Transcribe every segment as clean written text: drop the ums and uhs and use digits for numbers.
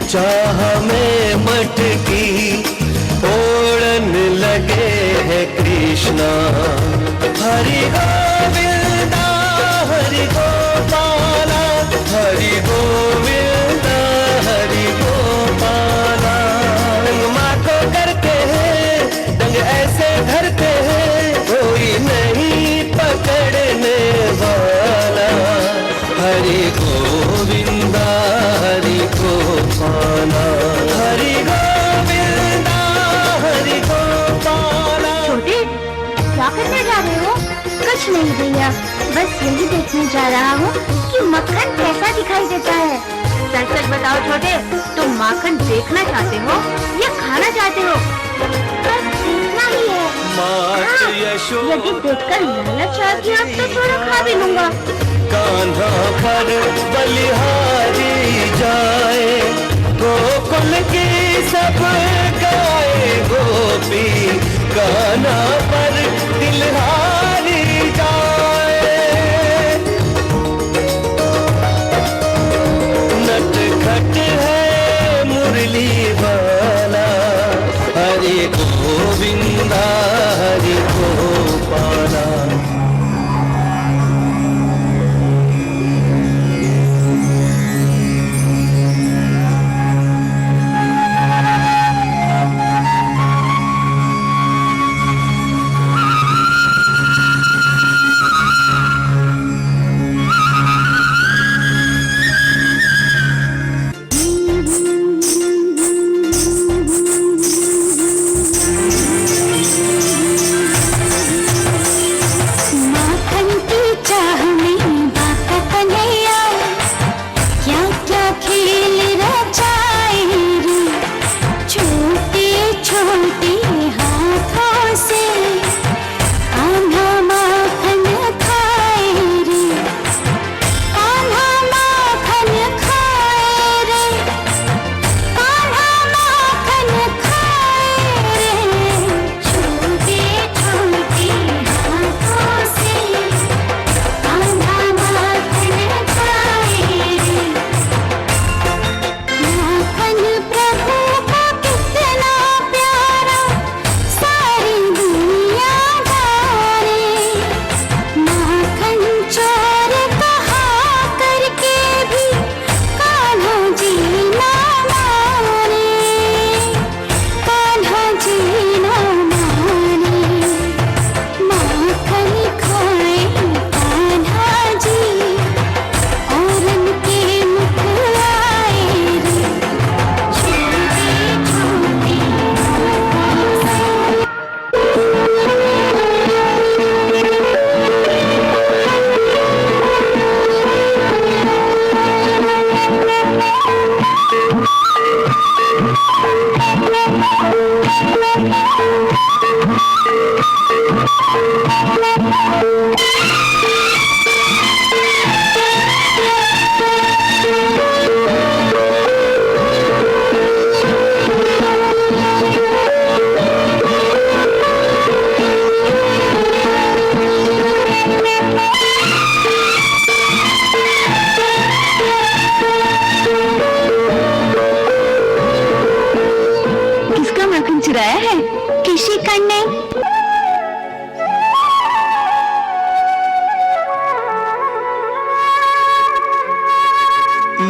चाह में मटकी ओढ़न लगे है कृष्णा। हरि गोविंदा हरि गोपाला, हरि गोविंदा हरि गोपाला। माँ को करते हैं दंग ऐसे धरते हैं, कोई नहीं पकड़ने वाला। हरि गोविंदा हरि गोपाला, हरि गोविंदा हरि गोपाला। छोटे, क्या करने जा रहे हो? कुछ नहीं भैया, बस यही देखने जा रहा हूँ कि मक्खन कैसा दिखाई देता है। सच सच बताओ छोटे, तुम माखन देखना चाहते हो या खाना चाहते हो? बस देखना ही है। हाँ, यदि देखकर लालच आ गया तो थोड़ा खा भी लूँगा। कान्हा पर बलिहारी जाए, गोकुल की सब गाए गोपी। कान्हा पर दिलहारी जाए, नटखट है मुरली वाला। हरि गोविंदा हरि गोपाला।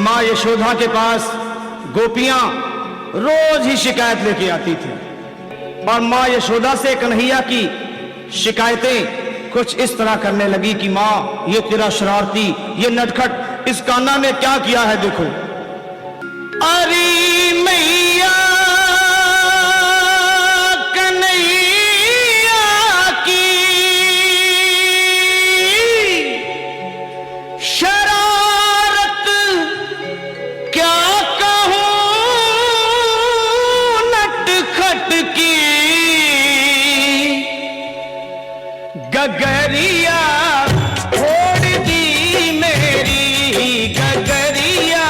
माँ यशोदा के पास गोपियां रोज ही शिकायत लेके आती थी और माँ यशोदा से कन्हैया की शिकायतें कुछ इस तरह करने लगी कि माँ ये तेरा शरारती, ये नटखट, इस कान्हा ने क्या किया है देखो। अरे मैया गगरिया छोड़ दी मेरी, गगरिया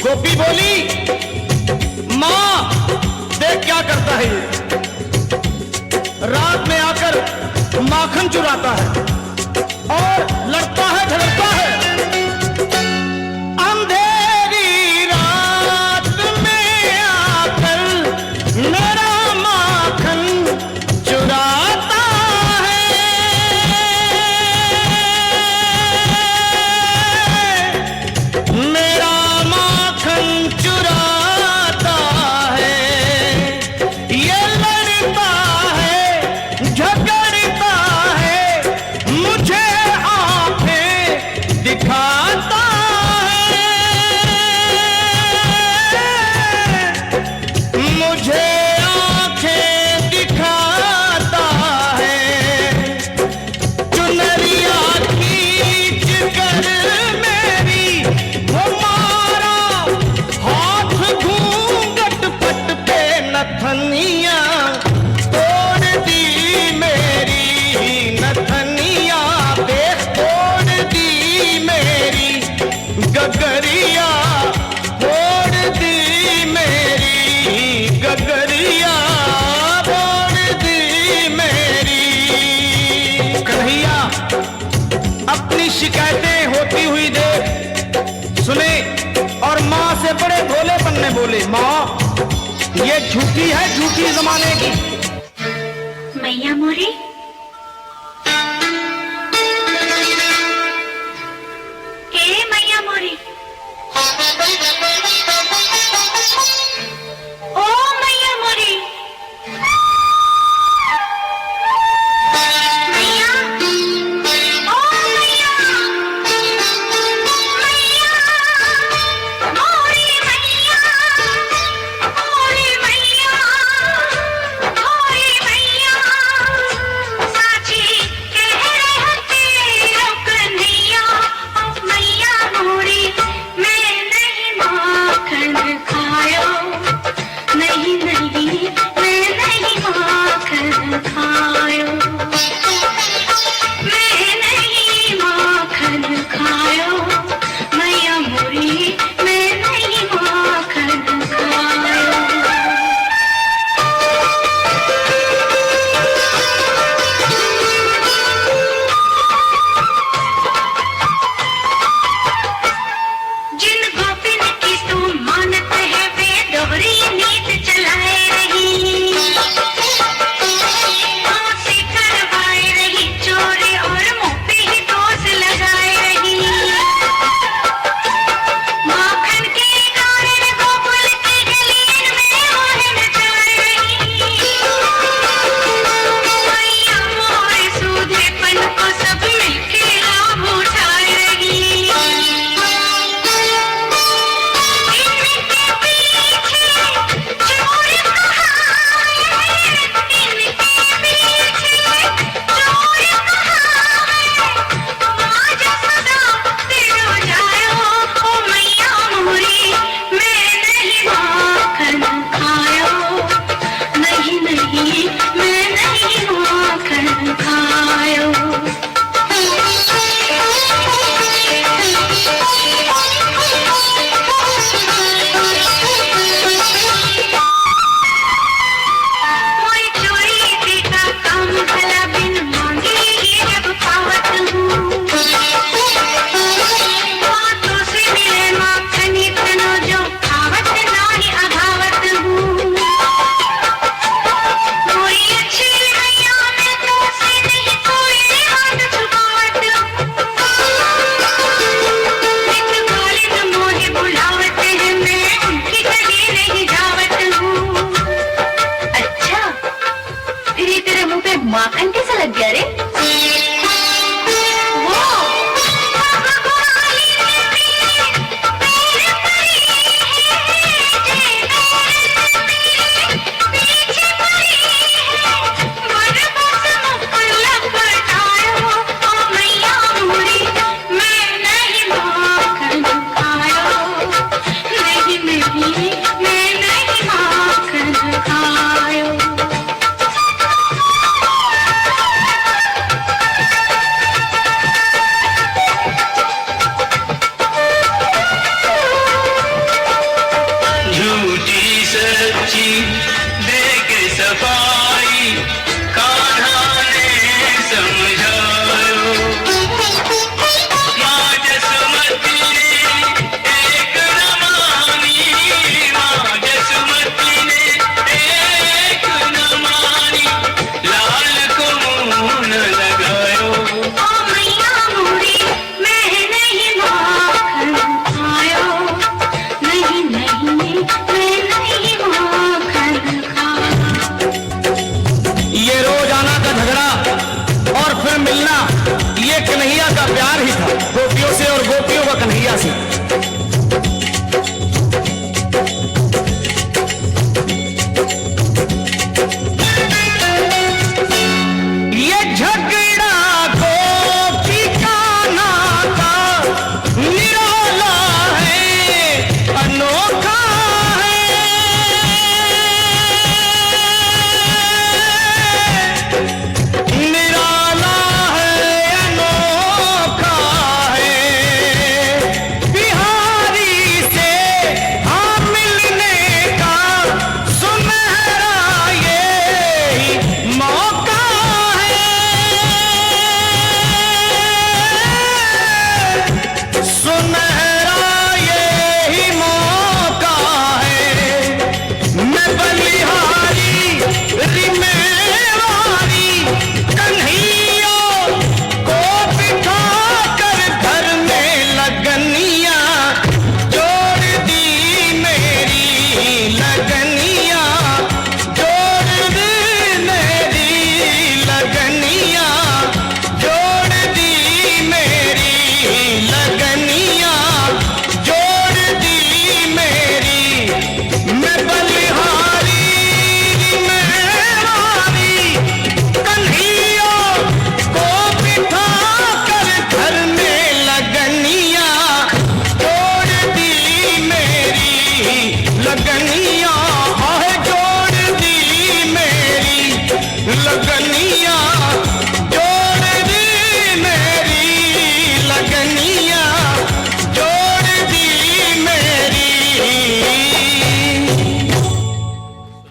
गोपी बोली, मां देख क्या करता है ये, रात में आकर माखन चुराता है और लड़ता है झगड़ता है। अंधेरी रात में आकर मेरा माखन चुराता है, मेरा माखन चुराता है। ये लड़ता है झगड़ता है, मुझे आंखें दिखाता है, मुझे आंखें दिखाता है। चुनरिया खींच कर मेरी वो मारा हाथ, घूंघट पट पे नथनिया तोड़ दी मेरी, नथनिया देख तोड़ दी मेरी, गगरिया तोड़ दी मेरी, गगरिया तोड़ दी मेरी। कन्हैया अपनी शिकायतें होती हुई देख सुने और मां से बड़े भोलेपन में बोले, मां ये झूठी है, झूठी जमाने की। मैया मोरी, ए मैया मोरी, ओ मैया मोरी, मैया, ओ मैया, मैया, मोरी मैया, मोरी मैया, मोरी मैया,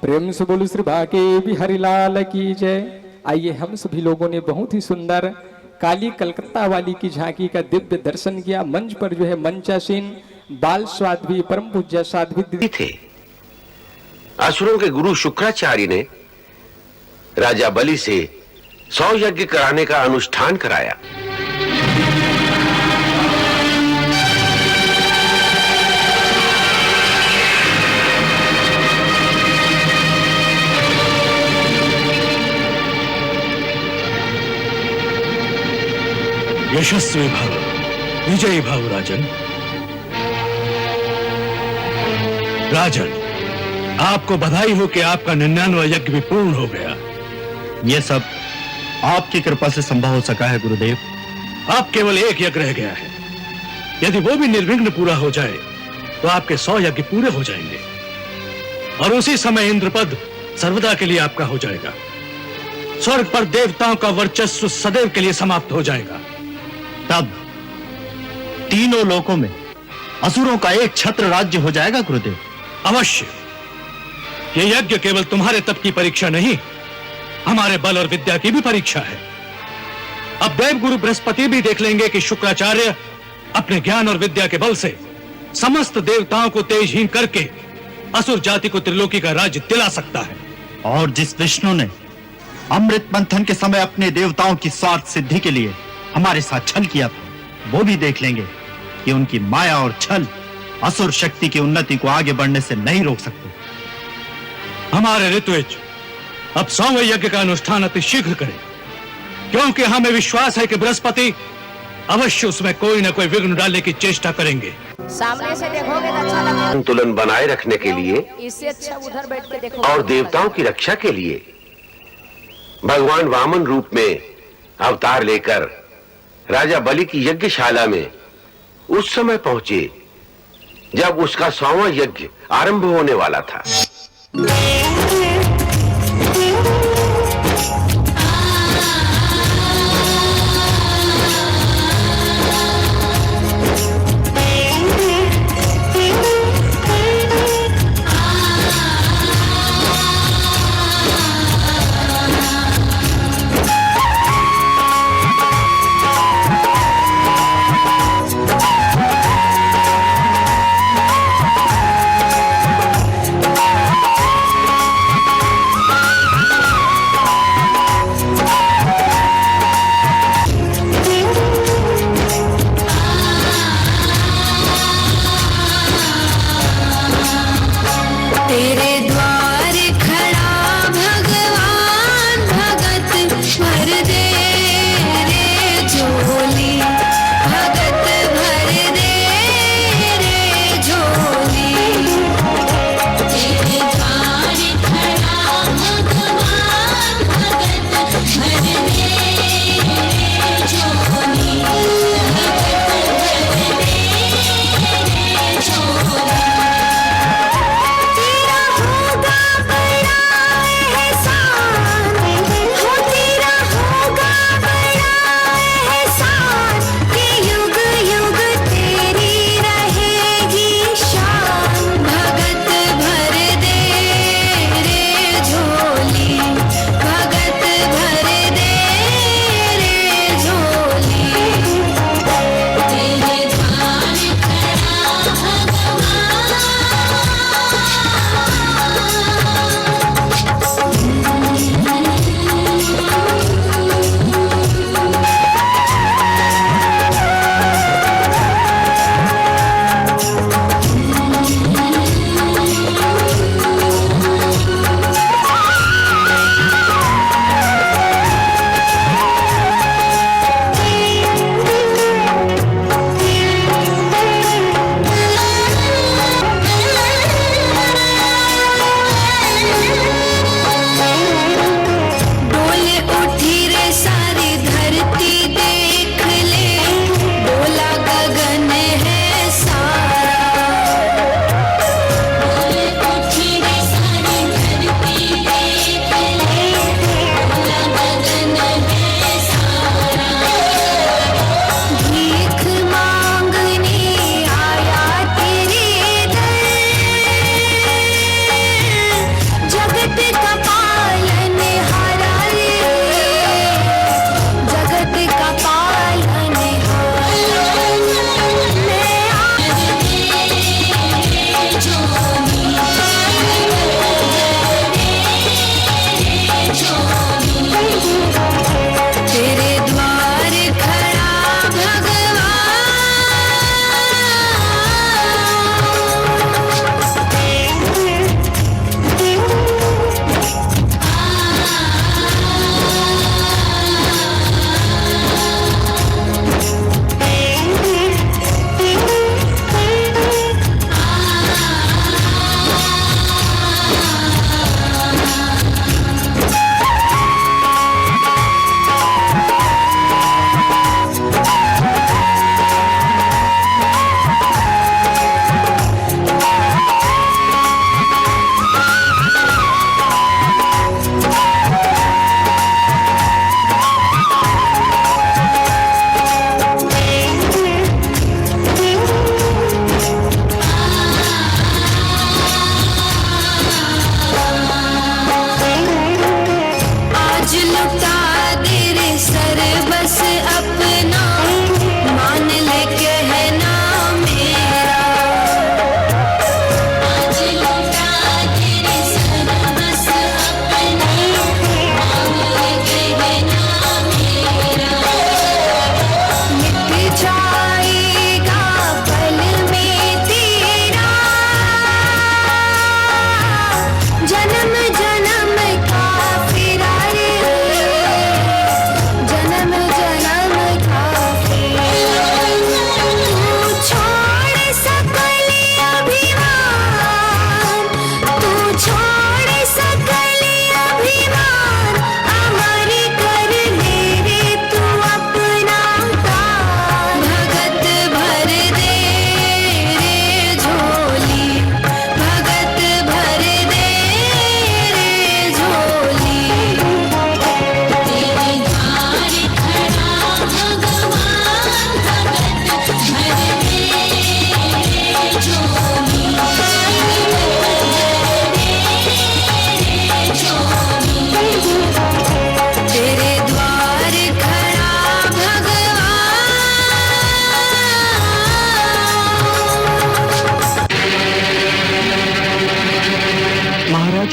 प्रेम से बोलो श्री भागे बिहारी लाल की जय। आइए हम सभी लोगों ने बहुत ही सुंदर काली कलकत्ता वाली की झांकी का दिव्य दर्शन किया। मंच पर जो है मंचासीन बाल साध्वी परम पूज्य साध्वी थे। असुरों के गुरु शुक्राचार्य ने राजा बलि से 100 यज्ञ कराने का अनुष्ठान कराया। यशस्वी भव, विजयी भव राजन। राजन, आपको बधाई हो कि आपका 99वां यज्ञ भी पूर्ण हो गया। यह सब आपकी कृपा से संभव हो सका है गुरुदेव। अब केवल एक यज्ञ रह गया है। यदि वो भी निर्विघ्न पूरा हो जाए तो आपके 100 यज्ञ पूरे हो जाएंगे और उसी समय इंद्रपद सर्वदा के लिए आपका हो जाएगा। स्वर्ग पर देवताओं का वर्चस्व सदैव के लिए समाप्त हो जाएगा। तब तीनों लोकों में असुरों का एक छत्र राज्य हो जाएगा गुरुदेव। अवश्य। ये यज्ञ केवल तुम्हारे तप की परीक्षा नहीं, हमारे बल और विद्या की भी परीक्षा है। अब देवगुरु बृहस्पति भी देख लेंगे कि शुक्राचार्य अपने ज्ञान और विद्या के बल से समस्त देवताओं को तेजहीन करके असुर जाति को त्रिलोकी का राज्य दिला सकता है। और जिस विष्णु ने अमृत मंथन के समय अपने देवताओं की स्वार्थ सिद्धि के लिए हमारे साथ छल किया था, वो भी देख लेंगे कि उनकी माया और छल असुर शक्ति की उन्नति को आगे बढ़ने से नहीं रोक सकते। हमारे ऋत्विज अब 100वें यज्ञ का अनुष्ठान अति शीघ्र करें, क्योंकि हमें विश्वास है कि बृहस्पति अवश्य उसमें कोई न कोई विघ्न डालने की चेष्टा करेंगे। सामने से देखोगे तो अच्छा लगेगा। संतुलन बनाए रखने के लिए इससे अच्छा उधर बैठ के देखो। और देवताओं की रक्षा के लिए भगवान वामन रूप में अवतार लेकर राजा बलि की यज्ञशाला में उस समय पहुंचे जब उसका 100वां यज्ञ आरंभ होने वाला था।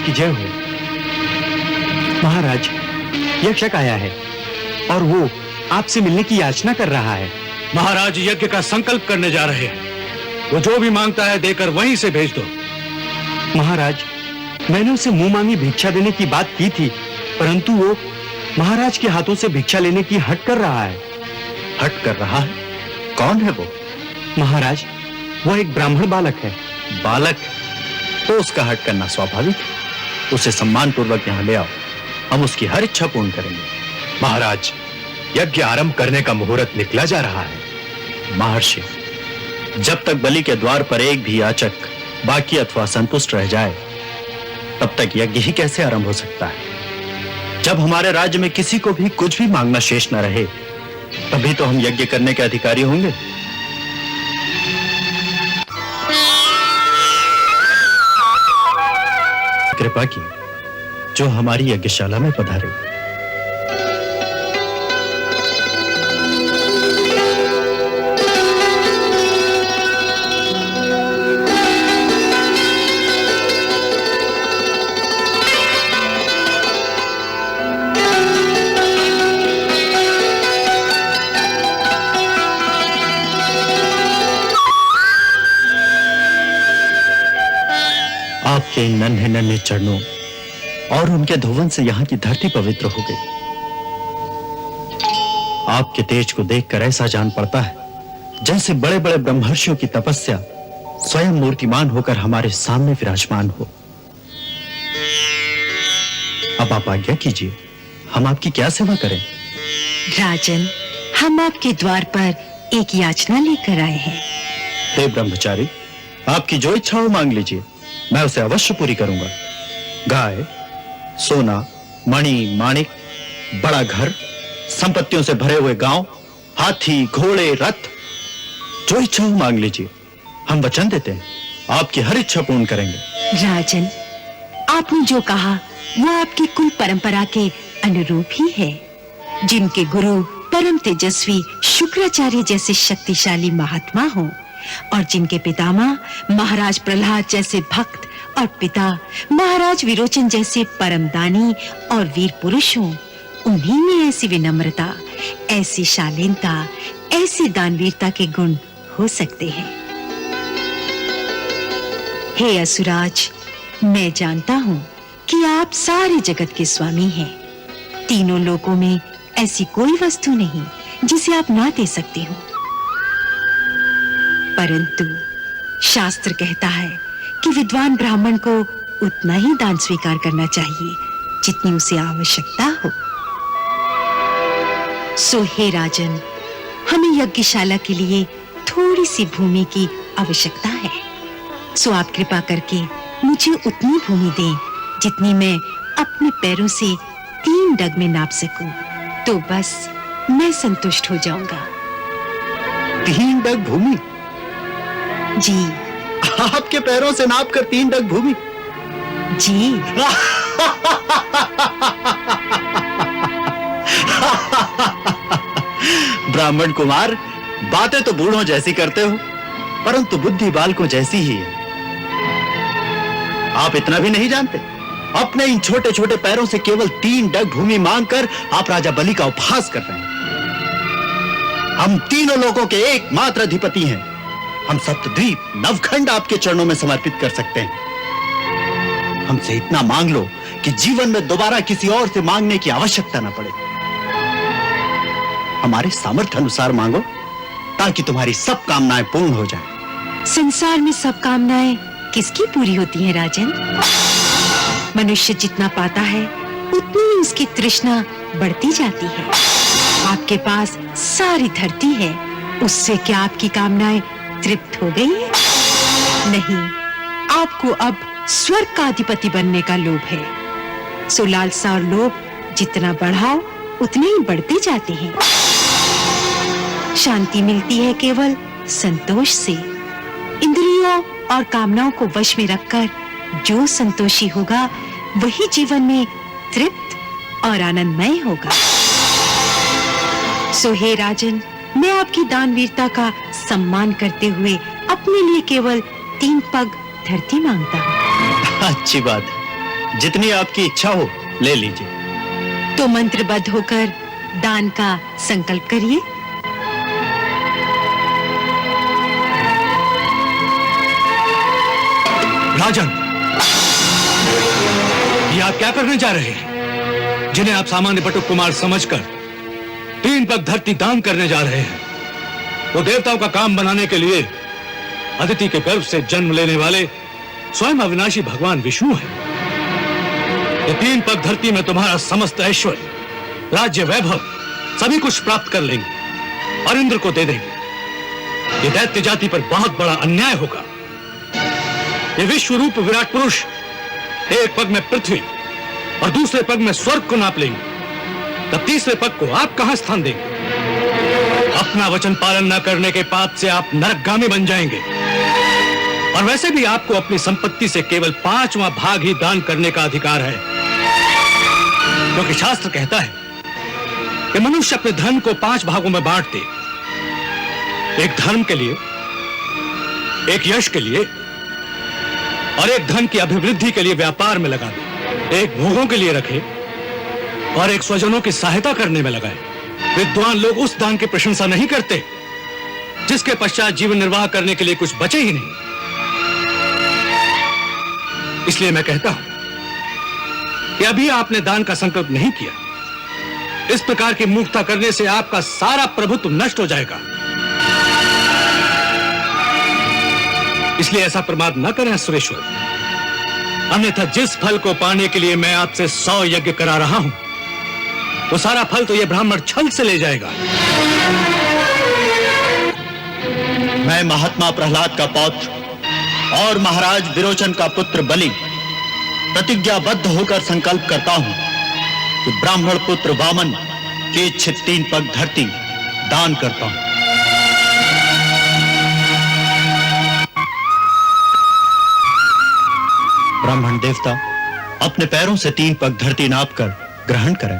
की जय हो। महाराज, यक्षक आया है और वो आपसे मिलने की याचना कर रहा है। महाराज यज्ञ का संकल्प करने जा रहे हैं। वो जो भी मांगता है देकर वहीं से भेज दो। महाराज, मैंने उसे मुंह मांगी भिक्षा देने की बात की थी, परंतु वो महाराज के हाथों से भिक्षा लेने की हट कर रहा है। हट कर रहा है? कौन है वो? महाराज, वो एक ब्राह्मण बालक है। बालक? तो उसका हट करना स्वाभाविक है। उसे सम्मान पूर्वक यहाँ ले आओ, हम उसकी हर इच्छा पूर्ण करेंगे। महाराज, यज्ञ आरंभ करने का मुहूर्त निकला जा रहा है। महर्षि, जब तक बलि के द्वार पर एक भी याचक बाकी अथवा संतुष्ट रह जाए, तब तक यज्ञ ही कैसे आरंभ हो सकता है? जब हमारे राज्य में किसी को भी कुछ भी मांगना शेष न रहे, तभी तो हम यज्ञ करने के अधिकारी होंगे। कृपा की जो हमारी यज्ञशाला में पधारे। आपके नन्हे नन्हे चरणों और उनके धुवन से यहाँ की धरती पवित्र हो गई। आपके तेज को देखकर ऐसा जान पड़ता है जैसे बड़े बड़े ब्रह्मर्षियों की तपस्या स्वयं मूर्तिमान होकर हमारे सामने विराजमान हो। अब आप आज्ञा कीजिए, हम आपकी क्या सेवा करें? राजन, हम आपके द्वार पर एक याचना लेकर आए हैं। हे ब्रह्मचारी, आपकी जो इच्छा हो मांग लीजिए, मैं उसे अवश्य पूरी करूंगा। गाय, सोना, मणि, माणिक, बड़ा घर, संपत्तियों से भरे हुए गांव, हाथी, घोड़े, रथ, जो इच्छा हो मांग लीजिए, हम वचन देते हैं आपकी हर इच्छा पूर्ण करेंगे। राजन, आपने जो कहा वो आपकी कुल परंपरा के अनुरूप ही है। जिनके गुरु परम तेजस्वी शुक्राचार्य जैसे शक्तिशाली महात्मा हो और जिनके पितामह महाराज प्रहलाद जैसे भक्त और पिता महाराज विरोचन जैसे परम दानी और वीर पुरुष हों, उन्हीं में ऐसी विनम्रता, ऐसी शालीनता, ऐसी दानवीरता के गुण हो सकते हैं। हे असुराज, मैं जानता हूं कि आप सारे जगत के स्वामी हैं। तीनों लोकों में ऐसी कोई वस्तु नहीं जिसे आप ना दे सकते हो, परंतु शास्त्र कहता है कि विद्वान ब्राह्मण को उतना ही दान स्वीकार करना चाहिए जितनी उसे आवश्यकता हो। सो हे राजन, हमें यज्ञशाला के लिए थोड़ी सी भूमि की आवश्यकता है। सो आप कृपा करके मुझे उतनी भूमि दें जितनी मैं अपने पैरों से 3 डग में नाप सकूं, तो बस मैं संतुष्ट हो जाऊंगा। 3 डग भूमि? जी। आपके पैरों से नापकर 3 डग भूमि? जी। ब्राह्मण कुमार, बातें तो बूढ़ों जैसी करते हो, परंतु बुद्धि बालकों जैसी ही है। आप इतना भी नहीं जानते, अपने इन छोटे छोटे पैरों से केवल 3 डग भूमि मांगकर आप राजा बलि का उपहास कर रहे हैं। हम तीनों लोगों के एकमात्र अधिपति हैं। हम सप्तद्वीप नवखंड आपके चरणों में समर्पित कर सकते हैं। हमसे इतना मांग लो कि जीवन में दोबारा किसी और से मांगने की आवश्यकता न पड़े। हमारे सामर्थ्य अनुसार मांगो ताकि तुम्हारी सब कामनाएं पूर्ण हो जाएं। संसार में सब कामनाएं किसकी पूरी होती हैं राजन? मनुष्य जितना पाता है उतनी ही उसकी तृष्णा बढ़ती जाती है। आपके पास सारी धरती है, उससे क्या आपकी कामनाएं तृप्त हो गई है? नहीं, आपको अब स्वर्ग का अधिपति बनने का लोभ है। सो लालसा और लोभ जितना बढ़ाओ उतने ही बढ़ते जाते हैं। शांति मिलती है केवल संतोष से। इंद्रियों और कामनाओं को वश में रखकर जो संतोषी होगा वही जीवन में तृप्त और आनंदमय होगा। सो हे राजन, मैं आपकी दानवीरता का सम्मान करते हुए अपने लिए केवल 3 पग धरती मांगता हूँ। अच्छी बात है। जितनी आपकी इच्छा हो ले लीजिए। तो मंत्रबद्ध होकर दान का संकल्प करिए। राजन, ये आप क्या करने जा रहे हैं? जिन्हें आप सामान्य बटुक कुमार समझकर 3 पग धरती दान करने जा रहे हैं, वो देवताओं का काम बनाने के लिए अदिति के गर्भ से जन्म लेने वाले स्वयं अविनाशी भगवान विष्णु हैं। ये 3 पग धरती में तुम्हारा समस्त ऐश्वर्य, राज्य, वैभव सभी कुछ प्राप्त कर लेंगे और इंद्र को दे देंगे। ये दैत्य जाति पर बहुत बड़ा अन्याय होगा। ये विश्व रूप विराट पुरुष एक पग में पृथ्वी और दूसरे पग में स्वर्ग को नाप लेंगे, तब तीसरे पग को आप कहां स्थान देंगे? अपना वचन पालन न करने के पाप से आप नरकगामी बन जाएंगे। और वैसे भी आपको अपनी संपत्ति से केवल 5वां भाग ही दान करने का अधिकार है, क्योंकि शास्त्र कहता है कि मनुष्य अपने धन को 5 भागों में बांट दे। एक धर्म के लिए, एक यश के लिए और एक धन की अभिवृद्धि के लिए व्यापार में लगा दे। एक भोगों के लिए रखे और एक स्वजनों की सहायता करने में लगाए। विद्वान लोग उस दान की प्रशंसा नहीं करते जिसके पश्चात जीवन निर्वाह करने के लिए कुछ बचे ही नहीं। इसलिए मैं कहता हूं कि अभी आपने दान का संकल्प नहीं किया। इस प्रकार की मूर्खता करने से आपका सारा प्रभुत्व नष्ट हो जाएगा। इसलिए ऐसा प्रमाद न करें सुरेश्वर, अन्यथा जिस फल को पाने के लिए मैं आपसे 100 यज्ञ करा रहा हूं, वो सारा फल तो ये ब्राह्मण छल से ले जाएगा। मैं महात्मा प्रहलाद का पौत्र और महाराज विरोचन का पुत्र बलि प्रतिज्ञाबद्ध होकर संकल्प करता हूं कि ब्राह्मण पुत्र वामन के इच्छित 3 पग धरती दान करता हूं। ब्राह्मण देवता अपने पैरों से 3 पग धरती नापकर ग्रहण करें।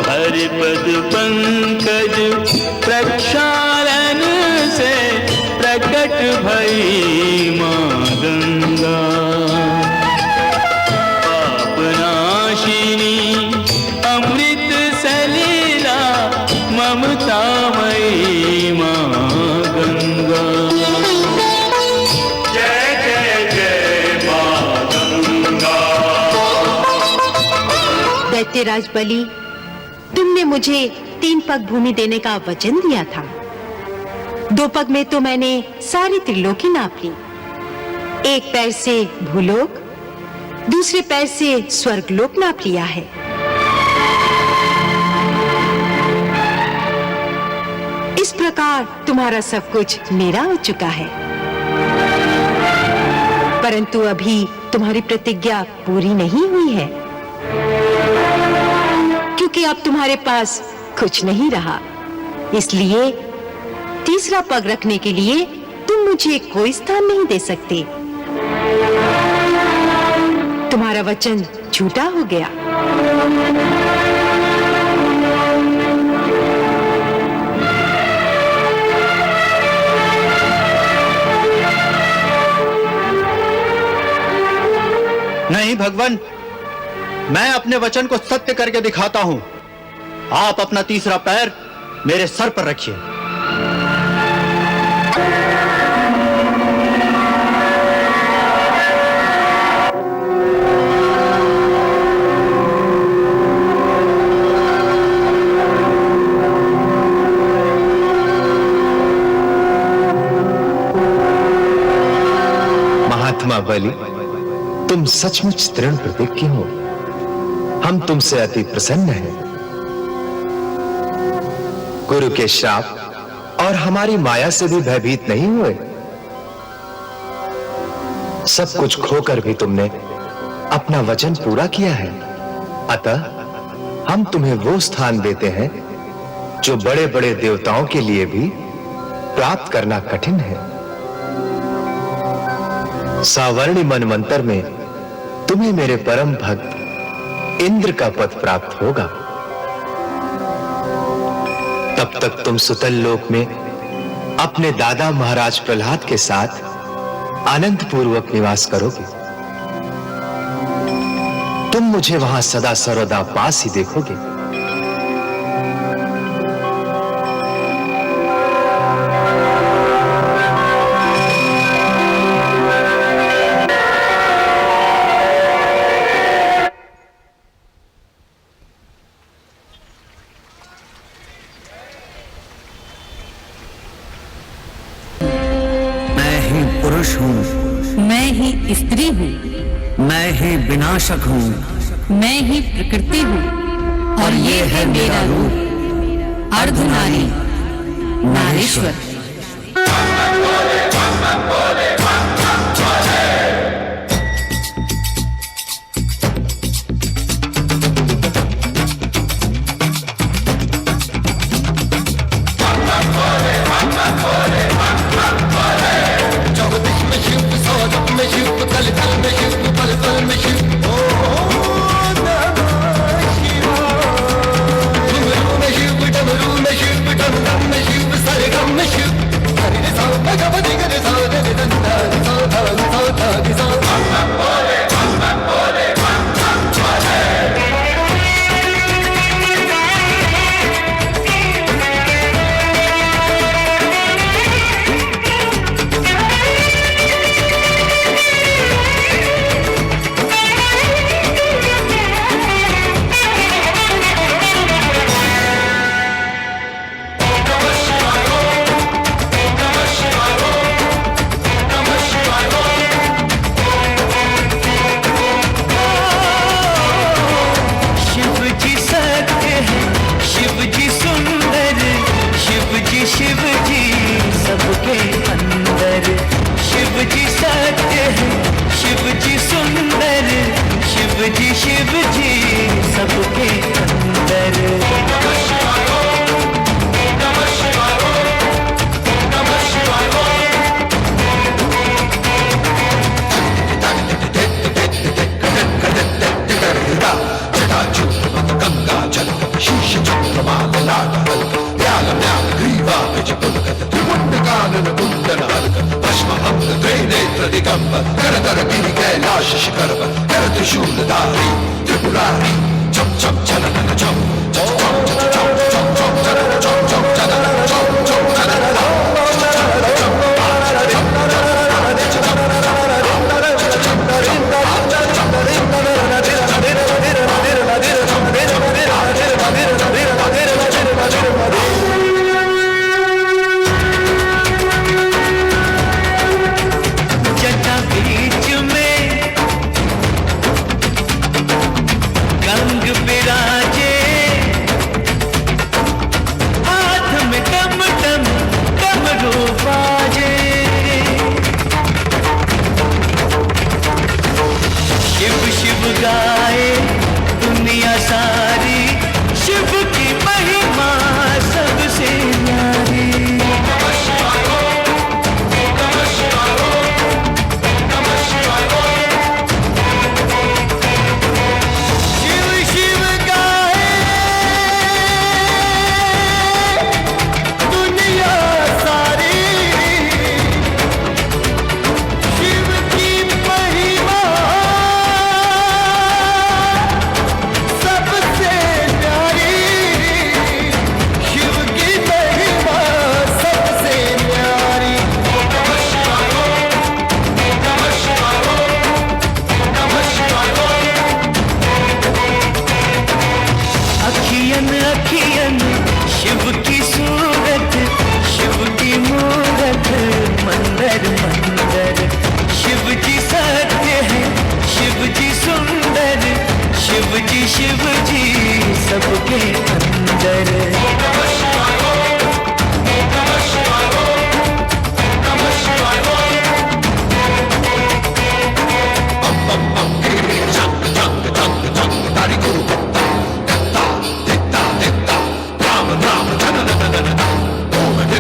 हरिपद पंकज प्रक्षालन से प्रकट भई मां गंगा, पापनाशिनी अमृत सलीला ममतामयी मां गंगा। जय जय जय मां गंगा। दैत्यराज बलि, तुमने मुझे 3 पग भूमि देने का वचन दिया था। 2 पग में तो मैंने सारी त्रिलोकी नाप ली। एक पैर से भूलोक, दूसरे पैर से स्वर्गलोक नाप लिया है। इस प्रकार तुम्हारा सब कुछ मेरा हो चुका है, परंतु अभी तुम्हारी प्रतिज्ञा पूरी नहीं हुई है, क्योंकि अब तुम्हारे पास कुछ नहीं रहा। इसलिए तीसरा पग रखने के लिए तुम मुझे कोई स्थान नहीं दे सकते। तुम्हारा वचन झूठा हो गया। नहीं भगवान, मैं अपने वचन को सत्य करके दिखाता हूं। आप अपना तीसरा पैर मेरे सर पर रखिए। महात्मा बलि, तुम सचमुच दृढ़ प्रतिज्ञ हो। हम तुमसे अति प्रसन्न हैं। गुरु के श्राप और हमारी माया से भी भयभीत नहीं हुए? सब कुछ खोकर भी तुमने अपना वचन पूरा किया है। अतः हम तुम्हें वो स्थान देते हैं जो बड़े बड़े देवताओं के लिए भी प्राप्त करना कठिन है। सावर्णी मनवंतर में तुम्हें मेरे परम भक्त इंद्र का पद प्राप्त होगा। तब तक तुम सुतल लोक में अपने दादा महाराज प्रहलाद के साथ आनंद पूर्वक निवास करोगे। तुम मुझे वहां सदा सर्वदा पास ही देखोगे। मैं ही पुरुष हूँ, मैं ही स्त्री हूँ, मैं ही विनाशक हूँ, मैं ही प्रकृति हूँ, और ये है मेरा रूप अर्धनारी नारेश्वर।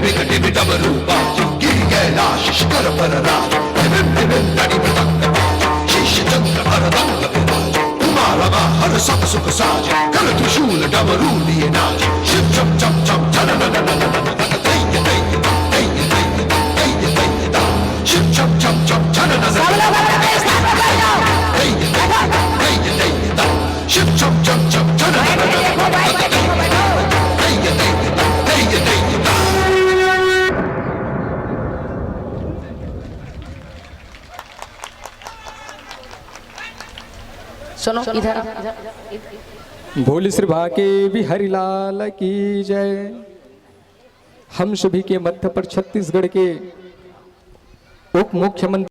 विकटे डमरू बाजे गिरि कैलाश शिखर पर राज तड़ी मृदंग शीश चंद्र भरदंग विराज उमा रमा हर सब सुख साज कर त्रिशूल डमरू लिए नाच शिव चम चम चम चन नन नन नन शिव चम चम चम चन नन शिव चम चम चम चन सुनो इधर भोले श्री भाके बिहारी लाल की जय। हम सभी के मध्य पर छत्तीसगढ़ के उप मुख्यमंत्री